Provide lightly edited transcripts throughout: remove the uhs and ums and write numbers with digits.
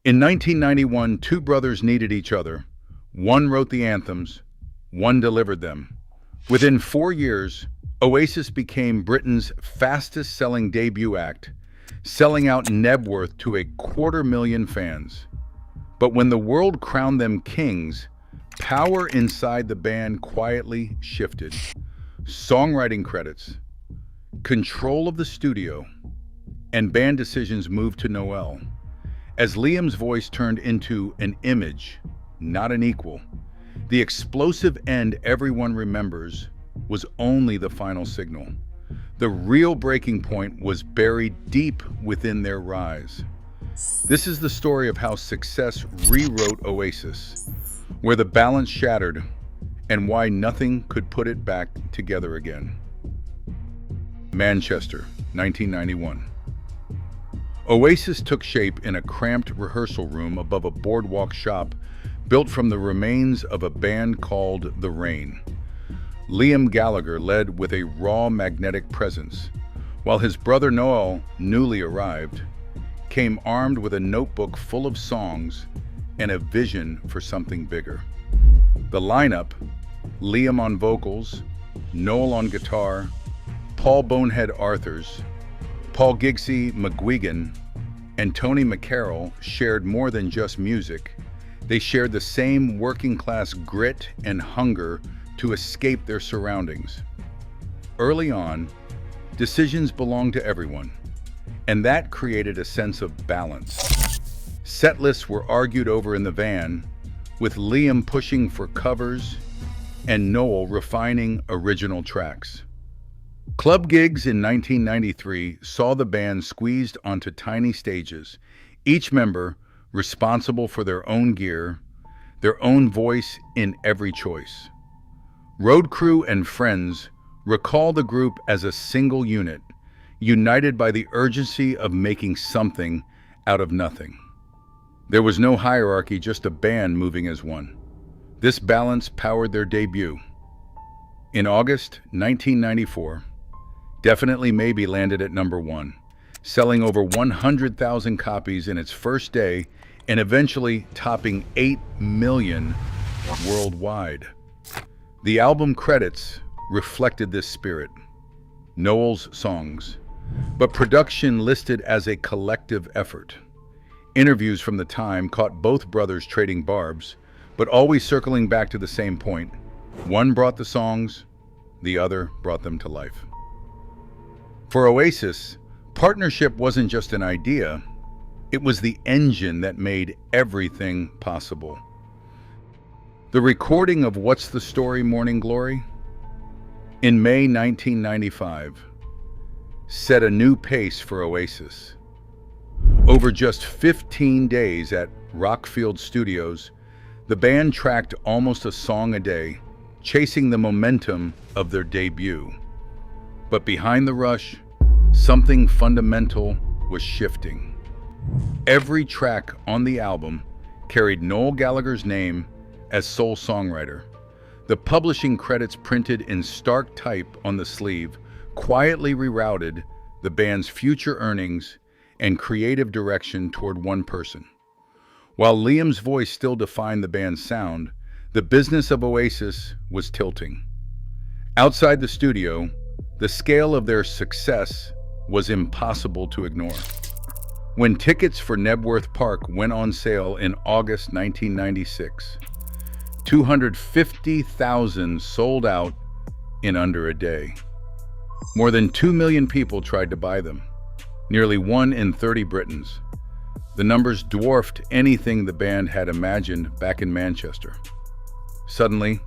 In 1991, two brothers needed each other. One wrote the anthems, one delivered them. Within 4 years, Oasis became Britain's fastest-selling debut act, selling out Nebworth to 250,000 fans. But when the world crowned them kings, power inside the band quietly shifted. Songwriting credits, control of the studio, and band decisions moved to Noel. As Liam's voice turned into an image, not an equal, the explosive end everyone remembers was only the final signal. The real breaking point was buried deep within their rise. This is the story of how success rewrote Oasis, where the balance shattered, and why nothing could put it back together again. Manchester, 1991. Oasis took shape in a cramped rehearsal room above a boardwalk shop built from the remains of a band called The Rain. Liam Gallagher led with a raw magnetic presence, while his brother Noel, newly arrived, came armed with a notebook full of songs and a vision for something bigger. The lineup, Liam on vocals, Noel on guitar, Paul Bonehead Arthurs, Paul Gigsy McGuigan, and Tony McCarroll shared more than just music. They shared the same working-class grit and hunger to escape their surroundings. Early on, decisions belonged to everyone, and that created a sense of balance. Set lists were argued over in the van, with Liam pushing for covers and Noel refining original tracks. Club gigs in 1993 saw the band squeezed onto tiny stages, each member responsible for their own gear, their own voice in every choice. Road crew and friends recall the group as a single unit, united by the urgency of making something out of nothing. There was no hierarchy, just a band moving as one. This balance powered their debut. In August 1994, Definitely Maybe landed at #1, selling over 100,000 copies in its first day and eventually topping 8 million worldwide. The album credits reflected this spirit. Noel's songs, but production listed as a collective effort. Interviews from the time caught both brothers trading barbs, but always circling back to the same point. One brought the songs, the other brought them to life. For Oasis, partnership wasn't just an idea, it was the engine that made everything possible. The recording of What's the Story, Morning Glory, in May 1995, set a new pace for Oasis. Over just 15 days at Rockfield Studios, the band tracked almost a song a day, chasing the momentum of their debut. But behind the rush, something fundamental was shifting. Every track on the album carried Noel Gallagher's name as sole songwriter. The publishing credits printed in stark type on the sleeve quietly rerouted the band's future earnings and creative direction toward one person. While Liam's voice still defined the band's sound, the business of Oasis was tilting. Outside the studio, the scale of their success was impossible to ignore. When tickets for Nebworth Park went on sale in August 1996, 250,000 sold out in under a day. More than 2 million people tried to buy them, nearly 1 in 30 Britons. The numbers dwarfed anything the band had imagined back in Manchester. Suddenly,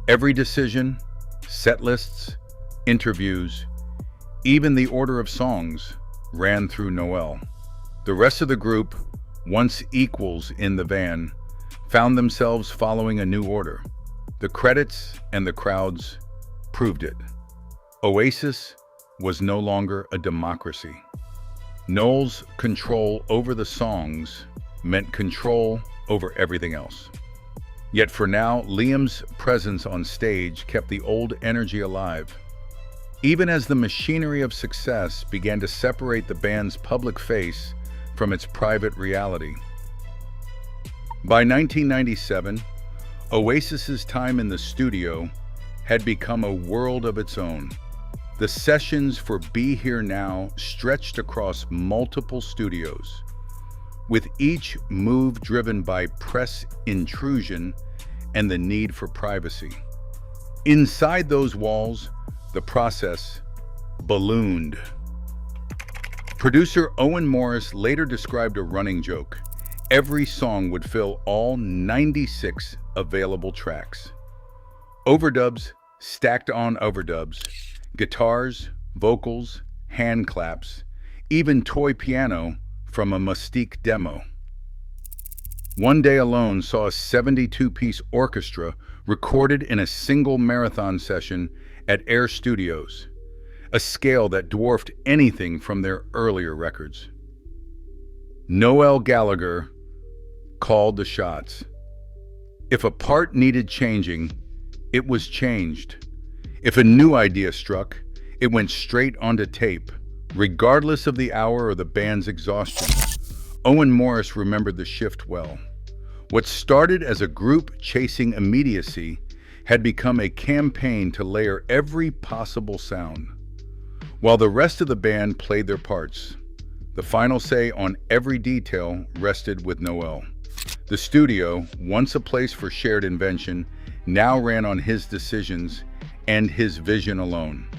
every decision, set lists, interviews, even the order of songs ran through Noel. The rest of the group, once equals in the van, found themselves following a new order. The credits and the crowds proved it. Oasis was no longer a democracy. Noel's control over the songs meant control over everything else. Yet for now, Liam's presence on stage kept the old energy alive. Even as the machinery of success began to separate the band's public face from its private reality, By 1997, Oasis's time in the studio had become a world of its own. The sessions for Be Here Now stretched across multiple studios, with each move driven by press intrusion and the need for privacy. Inside those walls, the process ballooned. Producer Owen Morris later described a running joke. Every song would fill all 96 available tracks. Overdubs stacked on overdubs, guitars, vocals, hand claps, even toy piano from a Mystique demo. One Day Alone saw a 72-piece orchestra recorded in a single marathon session at Air Studios, a scale that dwarfed anything from their earlier records. Noel Gallagher called the shots. If a part needed changing, it was changed. If a new idea struck, it went straight onto tape, regardless of the hour or the band's exhaustion. Owen Morris remembered the shift well. What started as a group chasing immediacy had become a campaign to layer every possible sound. While the rest of the band played their parts, the final say on every detail rested with Noel. The studio, once a place for shared invention, now ran on his decisions and his vision alone.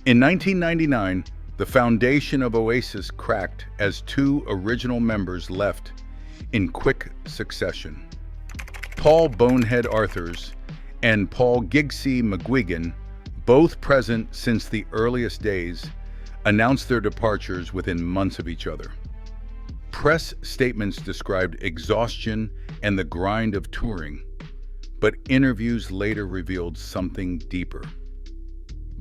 In 1999, the foundation of Oasis cracked as two original members left in quick succession. Paul Bonehead Arthurs and Paul Gigsy McGuigan, both present since the earliest days, announced their departures within months of each other. Press statements described exhaustion and the grind of touring, but interviews later revealed something deeper.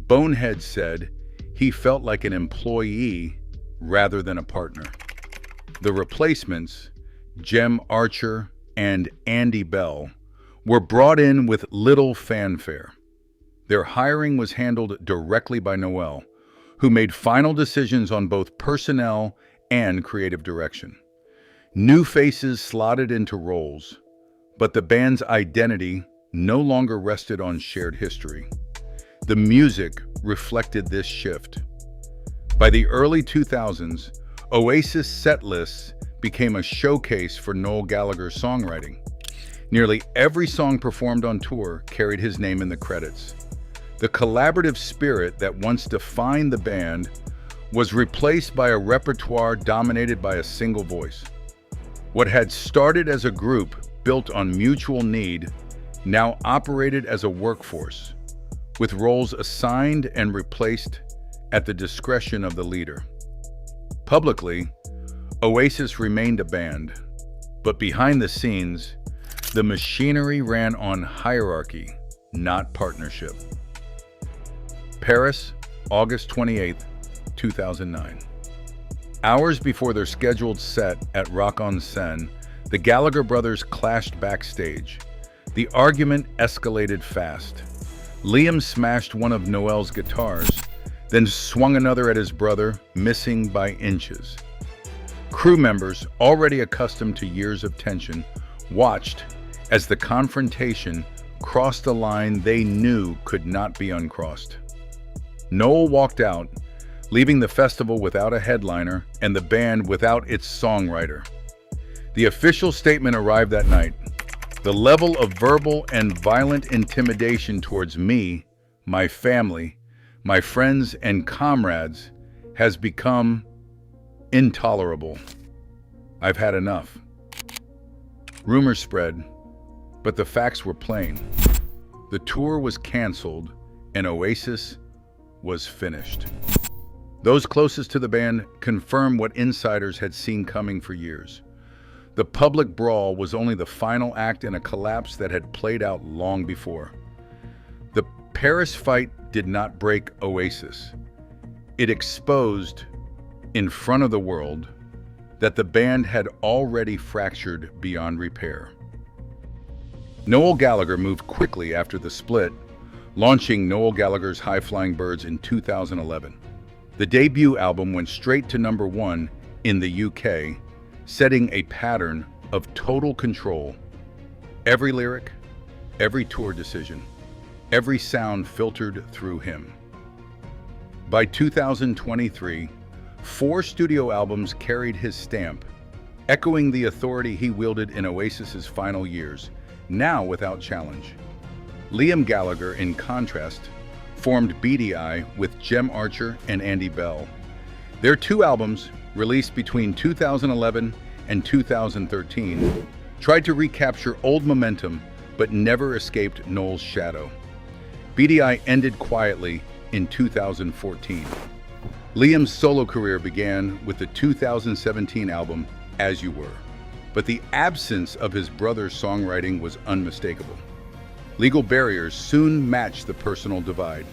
Bonehead said he felt like an employee rather than a partner. The replacements, Jem Archer and Andy Bell, were brought in with little fanfare. Their hiring was handled directly by Noel, who made final decisions on both personnel and creative direction. New faces slotted into roles, but the band's identity no longer rested on shared history. The music reflected this shift. By the early 2000s, Oasis set lists became a showcase for Noel Gallagher's songwriting. Nearly every song performed on tour carried his name in the credits. The collaborative spirit that once defined the band was replaced by a repertoire dominated by a single voice. What had started as a group built on mutual need now operated as a workforce, with roles assigned and replaced at the discretion of the leader. Publicly, Oasis remained a band, but behind the scenes, the machinery ran on hierarchy, not partnership. Paris, August 28, 2009. Hours before their scheduled set at Rock en Seine, the Gallagher brothers clashed backstage. The argument escalated fast. Liam smashed one of Noel's guitars, then swung another at his brother, missing by inches. Crew members, already accustomed to years of tension, watched as the confrontation crossed a line they knew could not be uncrossed. Noel walked out, leaving the festival without a headliner and the band without its songwriter. The official statement arrived that night. The level of verbal and violent intimidation towards me, my family, my friends and comrades has become intolerable. I've had enough. Rumors spread, but the facts were plain. The tour was canceled and Oasis was finished. Those closest to the band confirmed what insiders had seen coming for years. The public brawl was only the final act in a collapse that had played out long before. The Paris fight did not break Oasis. It exposed, in front of the world, that the band had already fractured beyond repair. Noel Gallagher moved quickly after the split, launching Noel Gallagher's High Flying Birds in 2011. The debut album went straight to #1 in the UK, setting a pattern of total control. Every lyric, every tour decision, every sound filtered through him. By 2023, 4 studio albums carried his stamp, echoing the authority he wielded in Oasis's final years, now without challenge. Liam Gallagher, in contrast, formed BDI with Jem Archer and Andy Bell. Their 2 albums, released between 2011 and 2013, tried to recapture old momentum but never escaped Noel's shadow. BDI ended quietly in 2014. Liam's solo career began with the 2017 album As You Were, but the absence of his brother's songwriting was unmistakable. Legal barriers soon matched the personal divide.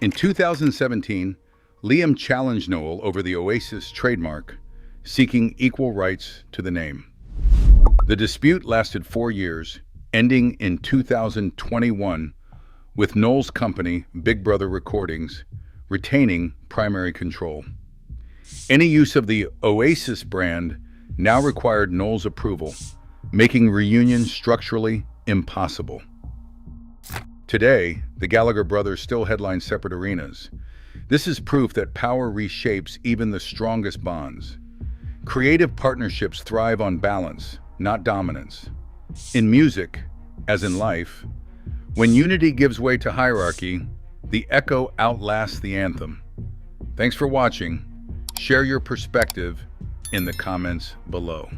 In 2017, Liam challenged Noel over the Oasis trademark, seeking equal rights to the name. The dispute lasted 4 years, ending in 2021, with Noel's company, Big Brother Recordings, retaining primary control. Any use of the Oasis brand now required Noel's approval, making reunion structurally impossible. Today, the Gallagher brothers still headline separate arenas. This is proof that power reshapes even the strongest bonds. Creative partnerships thrive on balance, not dominance. In music, as in life, when unity gives way to hierarchy, the echo outlasts the anthem. Thanks for watching. Share your perspective in the comments below.